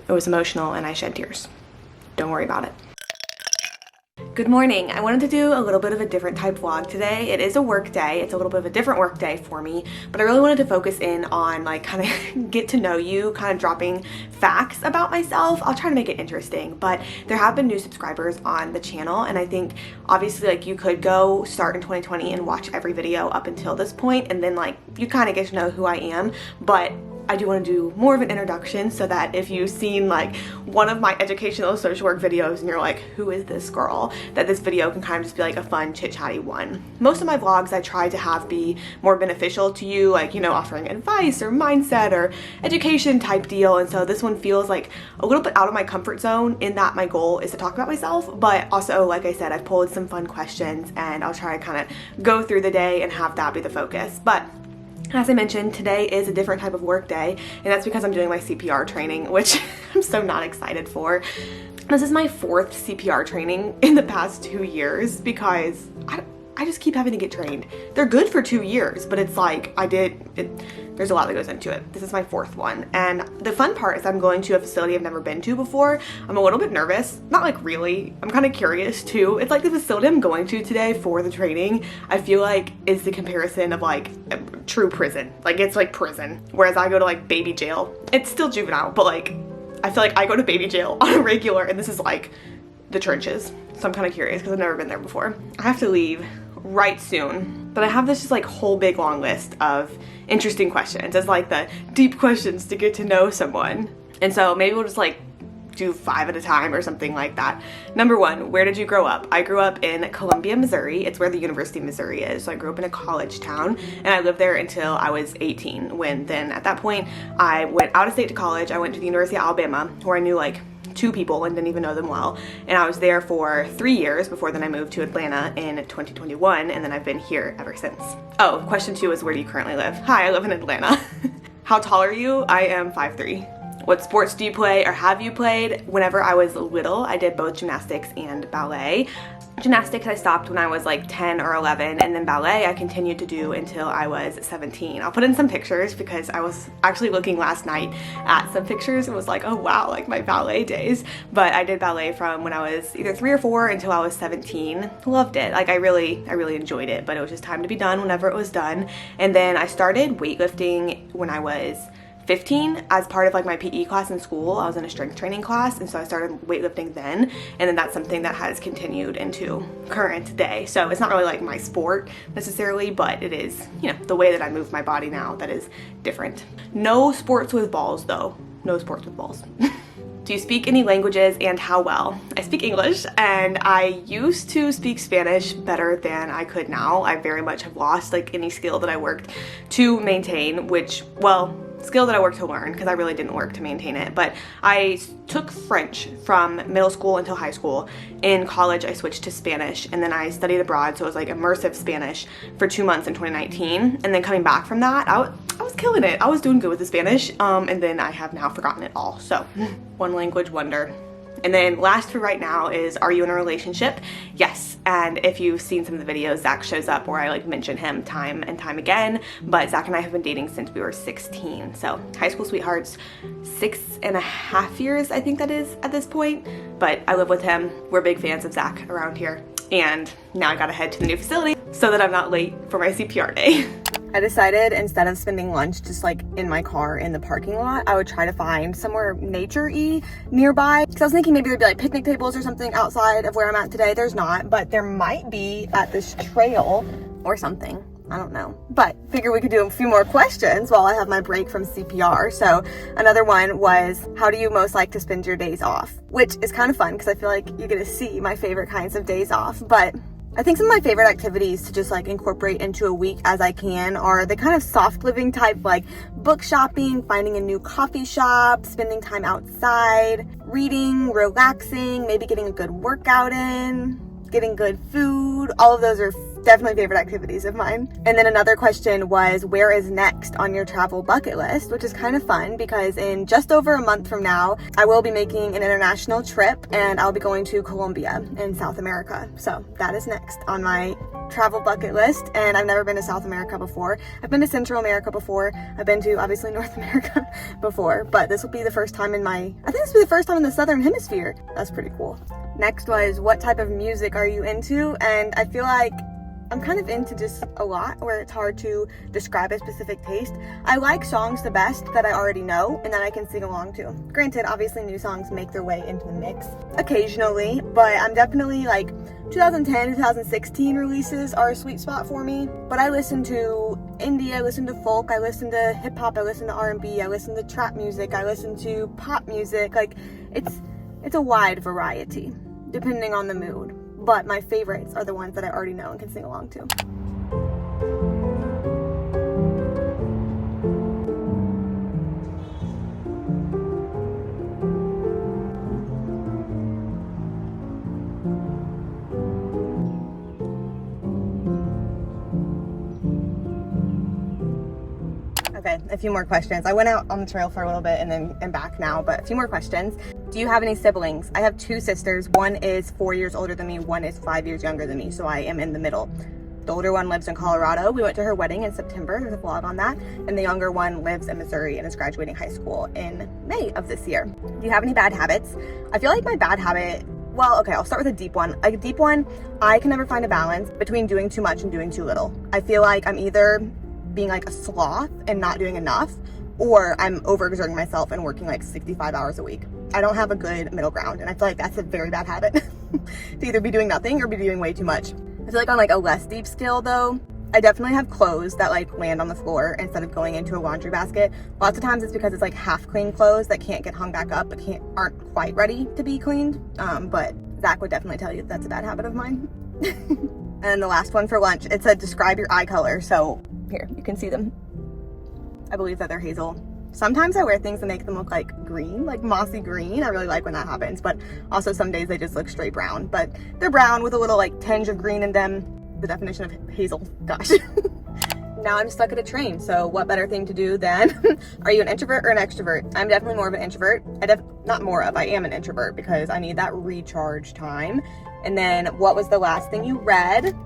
It was emotional and I shed tears. Don't worry about it. Good morning. I wanted to do a little bit of a different type vlog today. It is a work day. It's a little bit of a different work day for me, but I really wanted to focus in on like kind of get to know you, kind of dropping facts about myself. I'll try to make it interesting, but there have been new subscribers on the channel, and I think obviously like you could go start in 2020 and watch every video up until this point, and then like you kind of get to know who I am, but I do want to do more of an introduction so that if you've seen like one of my educational social work videos and you're like, who is this girl? That this video can kind of just be like a fun chit-chatty one. Most of my vlogs I try to have be more beneficial to you, like, you know, offering advice or mindset or education type deal. And so this one feels like a little bit out of my comfort zone in that my goal is to talk about myself, but also, like I said, I've pulled some fun questions and I'll try to kind of go through the day and have that be the focus. But as I mentioned, today is a different type of work day, and that's because I'm doing my CPR training, which I'm so not excited for. This is my 4th CPR training in the past 2 years because I just keep having to get trained. They're good for 2 years, but it's like there's a lot that goes into it. This is my 4th one, and the fun part is I'm going to a facility I've never been to before. I'm a little bit nervous, not like really, I'm kind of curious too. It's like the facility I'm going to today for the training, I feel like is the comparison of like a true prison. Like it's like prison, whereas I go to like baby jail. It's still juvenile, but like I feel like I go to baby jail on a regular, and this is like the trenches. So I'm kind of curious because I've never been there before. I have to leave right soon, but I have this just like whole big long list of interesting questions. It's like the deep questions to get to know someone, and so maybe we'll just like do 5 at a time or something like that. Number 1, where did you grow up? I grew up in Columbia, Missouri. It's where the University of Missouri is. So I grew up in a college town, and I lived there until I was 18, when then at that point I went out of state to college. I went to the University of Alabama, where I knew like 2 people and didn't even know them well, and I was there for 3 years before then I moved to Atlanta in 2021, and then I've been here ever since. Oh, question 2 is, where do you currently live? Hi, I live in Atlanta. How tall are you? I am 5'3". What sports do you play or have you played? Whenever I was little, I did both gymnastics and ballet. Gymnastics I stopped when I was like 10 or 11, and then ballet I continued to do until I was 17. I'll put in some pictures because I was actually looking last night at some pictures and was like, oh wow, like my ballet days. But I did ballet from when I was either 3 or 4 until I was 17. Loved it. Like I really enjoyed it, but it was just time to be done whenever it was done. And then I started weightlifting when I was 15 as part of like my PE class in school. I was in a strength training class, and so I started weightlifting then, and then that's something that has continued into current day. So it's not really like my sport necessarily, but it is, you know, the way that I move my body now that is different. No sports with balls though. No sports with balls. Do you speak any languages, and how well? I speak English, and I used to speak Spanish better than I could now. I very much have lost like any skill that I worked to maintain, which, well, skill that I worked to learn, because I really didn't work to maintain it. But I took French from middle school until high school. In college I switched to Spanish, and then I studied abroad, so it was like immersive Spanish for 2 months in 2019, and then coming back from that I was killing it. I was doing good with the Spanish, and then I have now forgotten it all. So one language wonder. And then last for right now is, are you in a relationship? Yes, and if you've seen some of the videos, Zach shows up where I like mention him time and time again, but Zach and I have been dating since we were 16. So high school sweethearts, 6.5 years I think that is at this point, but I live with him. We're big fans of Zach around here, and now I gotta head to the new facility so that I'm not late for my CPR day. I decided instead of spending lunch just like in my car in the parking lot, I would try to find somewhere nature-y nearby. Because I was thinking maybe there'd be like picnic tables or something outside of where I'm at today. There's not, but there might be at this trail or something. I don't know. But figure we could do a few more questions while I have my break from CPR. So another one was, how do you most like to spend your days off? Which is kind of fun because I feel like you get to see my favorite kinds of days off. But I think some of my favorite activities to just like incorporate into a week as I can are the kind of soft living type, like book shopping, finding a new coffee shop, spending time outside, reading, relaxing, maybe getting a good workout in, getting good food. All of those are definitely favorite activities of mine. And then another question was, where is next on your travel bucket list? Which is kind of fun because in just over a month from now, I will be making an international trip and I'll be going to Colombia in South America. So that is next on my travel bucket list, and I've never been to South America before. I've been to Central America before. I've been to, obviously, North America before, but this will be the first time in I think this will be the first time in the Southern Hemisphere. That's pretty cool. Next was, what type of music are you into? And I feel like I'm kind of into just a lot where it's hard to describe a specific taste. I like songs the best that I already know and that I can sing along to. Granted, obviously new songs make their way into the mix occasionally, but I'm definitely like 2010, 2016 releases are a sweet spot for me. But I listen to indie, I listen to folk, I listen to hip hop, I listen to R&B, I listen to trap music, I listen to pop music. Like it's a wide variety depending on the mood. But my favorites are the ones that I already know and can sing along to. Okay, a few more questions. I went out on the trail for a little bit and then am back now, but a few more questions. Do you have any siblings? I have 2 sisters. One is 4 years older than me, one is 5 years younger than me, so I am in the middle. The older one lives in Colorado. We went to her wedding in September. There's a vlog on that. And the younger one lives in Missouri and is graduating high school in May of this year. Do you have any bad habits? I feel like my bad habit, well, okay, I'll start with a deep one. A deep one, I can never find a balance between doing too much and doing too little. I feel like I'm either being like a sloth and not doing enough, or I'm overexerting myself and working like 65 hours a week. I don't have a good middle ground, and I feel like that's a very bad habit to either be doing nothing or be doing way too much. I feel like on like a less deep scale though, I definitely have clothes that like land on the floor instead of going into a laundry basket. Lots of times it's because it's like half clean clothes that can't get hung back up but aren't quite ready to be cleaned. But Zach would definitely tell you that's a bad habit of mine. And the last one for lunch, it said describe your eye color. So here, you can see them. I believe that they're hazel. Sometimes I wear things that make them look like green, like mossy green. I really like when that happens, but also some days they just look straight brown. But they're brown with a little like tinge of green in them. The definition of hazel, gosh. Now I'm stuck at a train, so what better thing to do than, are you an introvert or an extrovert? I'm definitely more of an introvert. I am an introvert because I need that recharge time. And then what was the last thing you read?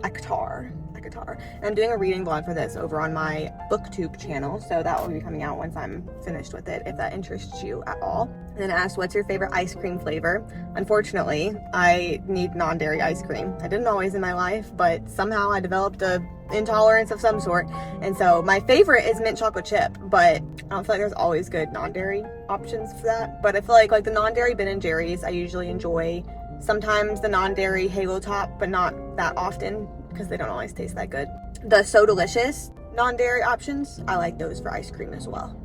A guitar. And I'm doing a reading vlog for this over on my booktube channel, so that will be coming out once I'm finished with it, if that interests you at all. And then asked, what's your favorite ice cream flavor? Unfortunately, I need non-dairy ice cream. I didn't always in my life, but somehow I developed a intolerance of some sort, and so my favorite is mint chocolate chip, but I don't feel like there's always good non-dairy options for that. But I feel like the non-dairy Ben & Jerry's I usually enjoy. Sometimes the non-dairy Halo Top, but not that often, because they don't always taste that good. The So Delicious non-dairy options, I like those for ice cream as well.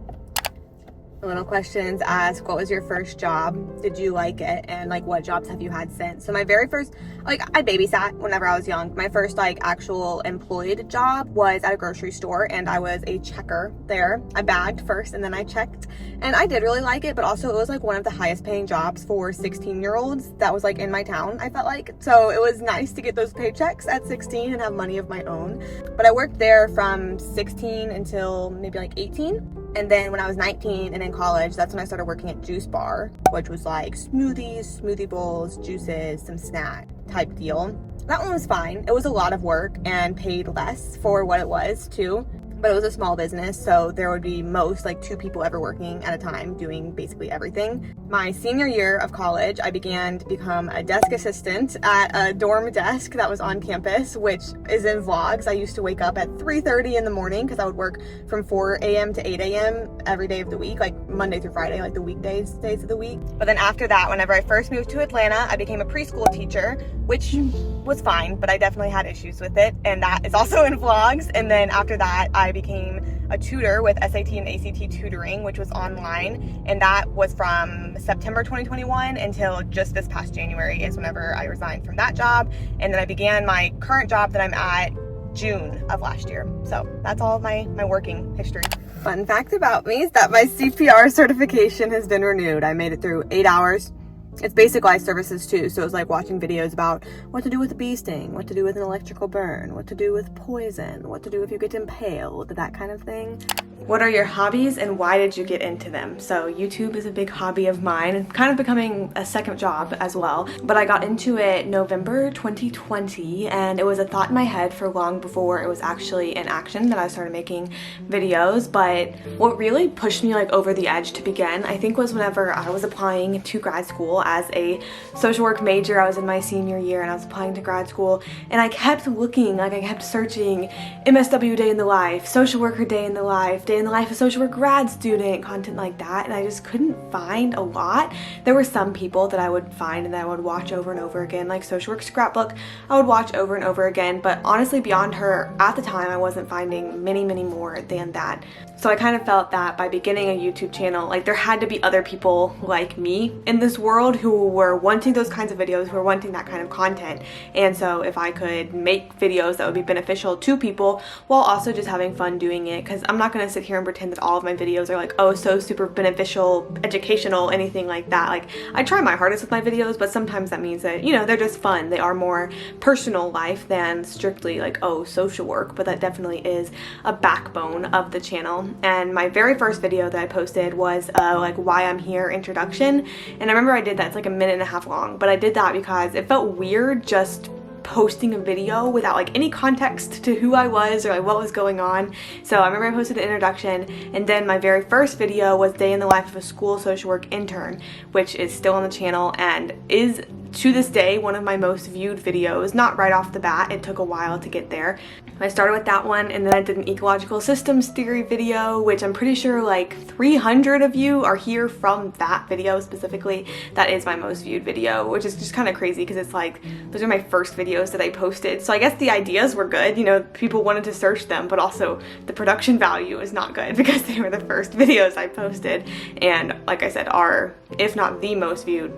The little questions ask, what was your first job? Did you like it? And like, what jobs have you had since? So my very first, like, I babysat whenever I was young. My first like actual employed job was at a grocery store, and I was a checker there. I bagged first and then I checked, and I did really like it, but also it was like one of the highest paying jobs for 16-year-olds that was like in my town, I felt like. So it was nice to get those paychecks at 16 and have money of my own. But I worked there from 16 until maybe like 18. And then when I was 19 and in college, that's when I started working at Juice Bar, which was like smoothies, smoothie bowls, juices, some snack type deal. That one was fine. It was a lot of work and paid less for what it was too. But it was a small business, so there would be most like 2 people ever working at a time doing basically everything. My senior year of college, I began to become a desk assistant at a dorm desk that was on campus, which is in vlogs. I used to wake up at 3:30 in the morning because I would work from 4 a.m. to 8 a.m. every day of the week, like Monday through Friday, like the days of the week. But then after that, whenever I first moved to Atlanta, I became a preschool teacher, which was fine, but I definitely had issues with it, and that is also in vlogs. And then after that, I became a tutor with SAT and ACT tutoring, which was online, and that was from September 2021 until just this past January is whenever I resigned from that job. And then I began my current job that I'm at June of last year. So that's all of my working history. Fun fact about me is that my CPR certification has been renewed. I made it through 8 hours. It's basic life services too, so it's like watching videos about what to do with a bee sting, what to do with an electrical burn, what to do with poison, what to do if you get impaled, that kind of thing. What are your hobbies and why did you get into them? So YouTube is a big hobby of mine and kind of becoming a second job as well. But I got into it November 2020 and it was a thought in my head for long before it was actually in action that I started making videos. But what really pushed me like over the edge to begin, I think, was whenever I was applying to grad school as a social work major. I was in my senior year and I was applying to grad school and I kept looking, like I kept searching MSW day in the life, social worker day in the life, day in the life of social work grad student, content like that, and I just couldn't find a lot. There were some people that I would find and that I would watch over and over again, like social work scrapbook I would watch over and over again, but honestly beyond her at the time I wasn't finding many more than that. So I kind of felt that by beginning a YouTube channel, like there had to be other people like me in this world who were wanting those kinds of videos, who were wanting that kind of content. And so if I could make videos that would be beneficial to people while also just having fun doing it, because I'm not going to sit here and pretend that all of my videos are like, oh, so super beneficial, educational, anything like that. Like I try my hardest with my videos, but sometimes that means that, you know, they're just fun. They are more personal life than strictly like, oh, social work, but that definitely is a backbone of the channel. And my very first video that I posted was like why I'm here introduction, and I remember I did that. It's like a minute and a half long, but I did that because it felt weird just posting a video without like any context to who I was or like what was going on. So I remember I posted an introduction, and then my very first video was day in the life of a school social work intern, which is still on the channel and is to this day one of my most viewed videos. Not right off the bat, it took a while to get there. I started with that one, and then I did an ecological systems theory video, which I'm pretty sure like 300 of you are here from that video specifically. That is my most viewed video, which is just kind of crazy because it's like those are my first videos that I posted. So I guess the ideas were good, you know, people wanted to search them, but also the production value is not good because they were the first videos I posted, and like I said, are, if not the most viewed,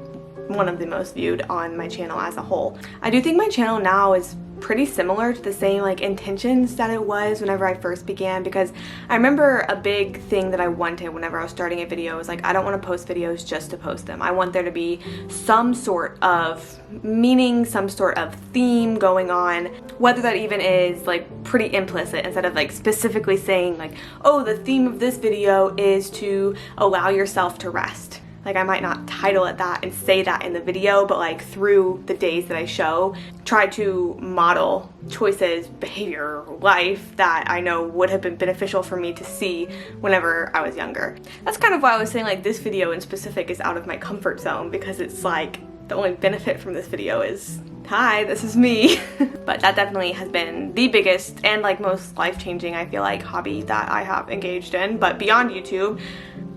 one of the most viewed on my channel as a whole. I do think my channel now is pretty similar to the same like intentions that it was whenever I first began, because I remember a big thing that I wanted whenever I was starting a video was like, I don't want to post videos just to post them. I want there to be some sort of meaning, some sort of theme going on, whether that even is like pretty implicit instead of like specifically saying like, oh, the theme of this video is to allow yourself to rest. Like I might not title it that and say that in the video, but like through the days that I show, try to model choices, behavior, life that I know would have been beneficial for me to see whenever I was younger. That's kind of why I was saying like this video in specific is out of my comfort zone, because it's like the only benefit from this video is, hi, this is me. But that definitely has been the biggest and like most life-changing, I feel like, hobby that I have engaged in. But beyond YouTube,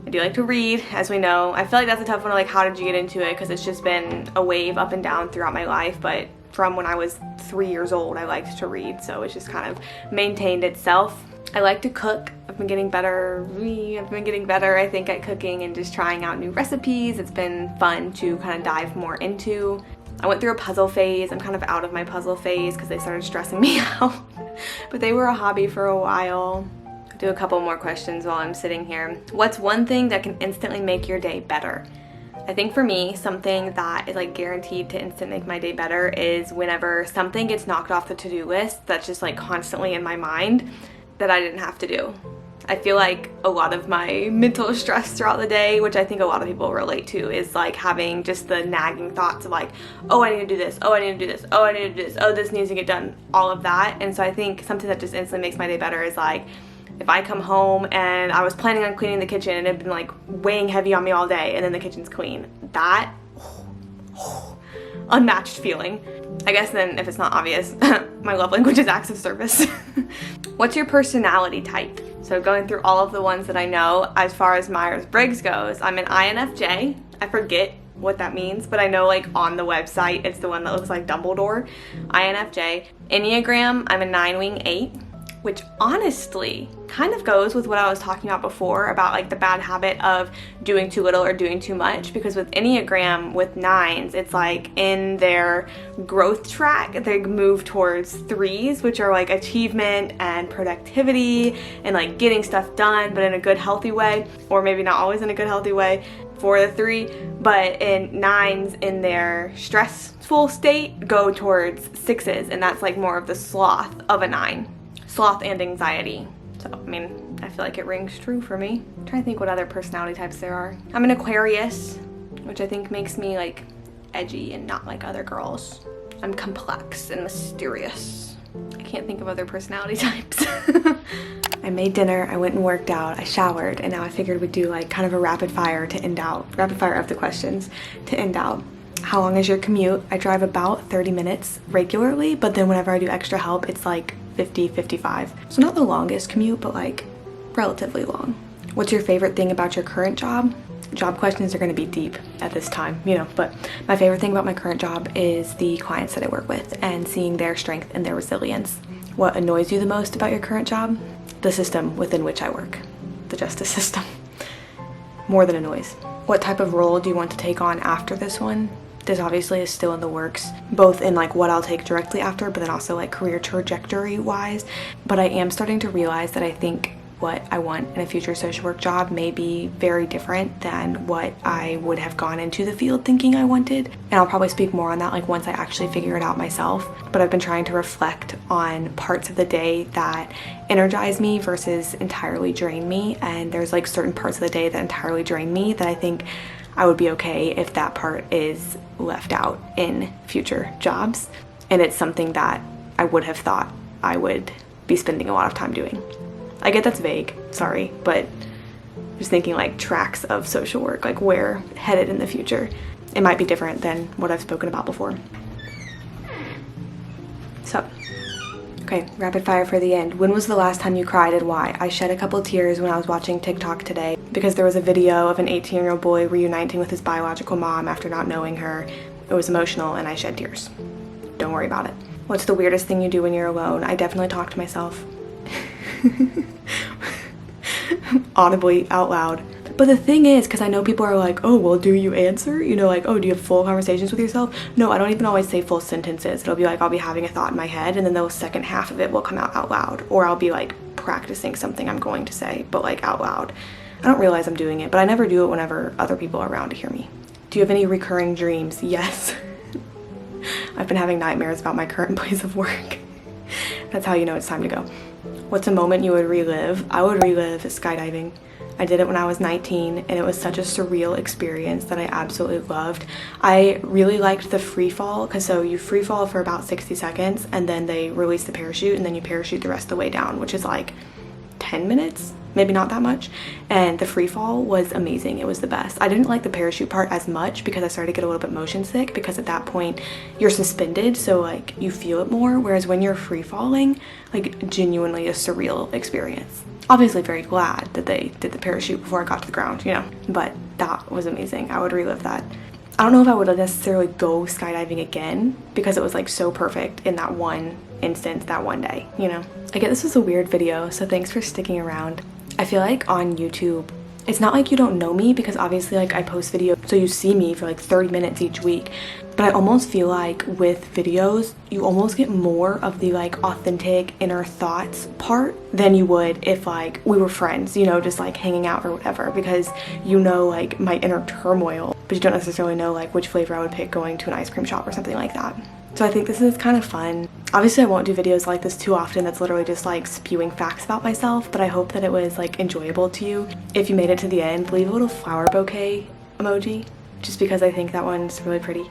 I do like to read, as we know. I feel like that's a tough one, like how did you get into it, because it's just been a wave up and down throughout my life, but from when I was 3 years old I liked to read, so it's just kind of maintained itself. I like to cook. I've been getting better, I think, at cooking and just trying out new recipes. It's been fun to kind of dive more into. I went through a puzzle phase. I'm kind of out of my puzzle phase because they started stressing me out, but they were a hobby for a while. Do a couple more questions while I'm sitting here. What's one thing that can instantly make your day better? I think for me, something that is like guaranteed to instantly make my day better is whenever something gets knocked off the to-do list that's just like constantly in my mind that I didn't have to do. I feel like a lot of my mental stress throughout the day, which I think a lot of people relate to, is like having just the nagging thoughts of like, oh, I need to do this, oh, I need to do this, oh, I need to do this, oh, this needs to get done, all of that. And so I think something that just instantly makes my day better is like, if I come home and I was planning on cleaning the kitchen and it had been like weighing heavy on me all day and then the kitchen's clean, that unmatched feeling. I guess then if it's not obvious, my love language is acts of service. What's your personality type? So going through all of the ones that I know, as far as Myers-Briggs goes, I'm an INFJ. I forget what that means, but I know like on the website it's the one that looks like Dumbledore. INFJ. Enneagram, I'm a 9-wing 8. Which honestly kind of goes with what I was talking about before about like the bad habit of doing too little or doing too much, because with Enneagram, with 9s, it's like in their growth track, they move towards 3s, which are like achievement and productivity and like getting stuff done, but in a good, healthy way, or maybe not always in a good, healthy way for the 3, but in 9s in their stressful state go towards 6s, and that's like more of the sloth of a 9. Sloth and anxiety. So, I mean, I feel like it rings true for me. I'm trying to think what other personality types there are. I'm an Aquarius, which I think makes me like edgy and not like other girls. I'm complex and mysterious. I can't think of other personality types. I made dinner, I went and worked out, I showered, and now I figured we'd do like kind of a rapid fire to end out. Rapid fire of the questions to end out. How long is your commute? I drive about 30 minutes regularly, but then whenever I do extra help, it's like 50, 55. So not the longest commute, but like relatively long. What's your favorite thing about your current job? Job questions are going to be deep at this time, you know, but my favorite thing about my current job is the clients that I work with and seeing their strength and their resilience. What annoys you the most about your current job? The system within which I work, the justice system. More than annoys. What type of role do you want to take on after this one? This obviously is still in the works, both in like what I'll take directly after, but then also like career trajectory wise. But I am starting to realize that I think what I want in a future social work job may be very different than what I would have gone into the field thinking I wanted. And I'll probably speak more on that like once I actually figure it out myself. But I've been trying to reflect on parts of the day that energize me versus entirely drain me. And there's like certain parts of the day that entirely drain me that I think I would be okay if that part is left out in future jobs. And it's something that I would have thought I would be spending a lot of time doing. I get that's vague, sorry, but just thinking like tracks of social work, like where headed in the future. It might be different than what I've spoken about before. So, okay, rapid fire for the end. When was the last time you cried and why? I shed a couple tears when I was watching TikTok today because there was a video of an 18-year-old boy reuniting with his biological mom after not knowing her. It was emotional and I shed tears. Don't worry about it. What's the weirdest thing you do when you're alone? I definitely talk to myself. Audibly, out loud. But the thing is, because I know people are like, oh, well, do you answer? You know, like, oh, do you have full conversations with yourself? No, I don't even always say full sentences. It'll be like, I'll be having a thought in my head and then the second half of it will come out loud. Or I'll be like practicing something I'm going to say, but like out loud. I don't realize I'm doing it, but I never do it whenever other people are around to hear me. Do you have any recurring dreams? Yes. I've been having nightmares about my current place of work. That's how you know it's time to go. What's a moment you would relive? I would relive skydiving. I did it when I was 19 and it was such a surreal experience that I absolutely loved. I really liked the free fall because so you free fall for about 60 seconds and then they release the parachute and then you parachute the rest of the way down, which is like 10 minutes, maybe not that much. And the free fall was amazing. It was the best. I didn't like the parachute part as much because I started to get a little bit motion sick because at that point you're suspended, so like you feel it more, whereas when you're free falling, like genuinely a surreal experience. Obviously very glad that they did the parachute before I got to the ground, you know, but that was amazing. I would relive that. I don't know if I would necessarily go skydiving again because it was like so perfect in that one instance, that one day, you know. I get this was a weird video, so thanks for sticking around. I feel like on YouTube, it's not like you don't know me because obviously like I post videos so you see me for like 30 minutes each week, but I almost feel like with videos you almost get more of the like authentic inner thoughts part than you would if like we were friends, you know, just like hanging out or whatever, because you know like my inner turmoil, but you don't necessarily know like which flavor I would pick going to an ice cream shop or something like that. So I think this is kind of fun. Obviously I won't do videos like this too often that's literally just like spewing facts about myself, but I hope that it was like enjoyable to you. If you made it to the end, leave a little flower bouquet emoji, just because I think that one's really pretty.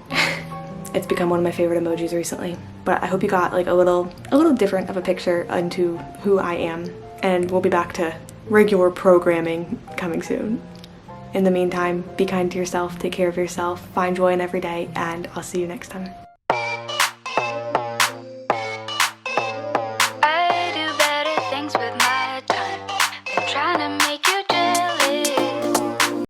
It's become one of my favorite emojis recently. But I hope you got like a little different of a picture into who I am, and we'll be back to regular programming coming soon. In the meantime, be kind to yourself, take care of yourself, find joy in every day, and I'll see you next time.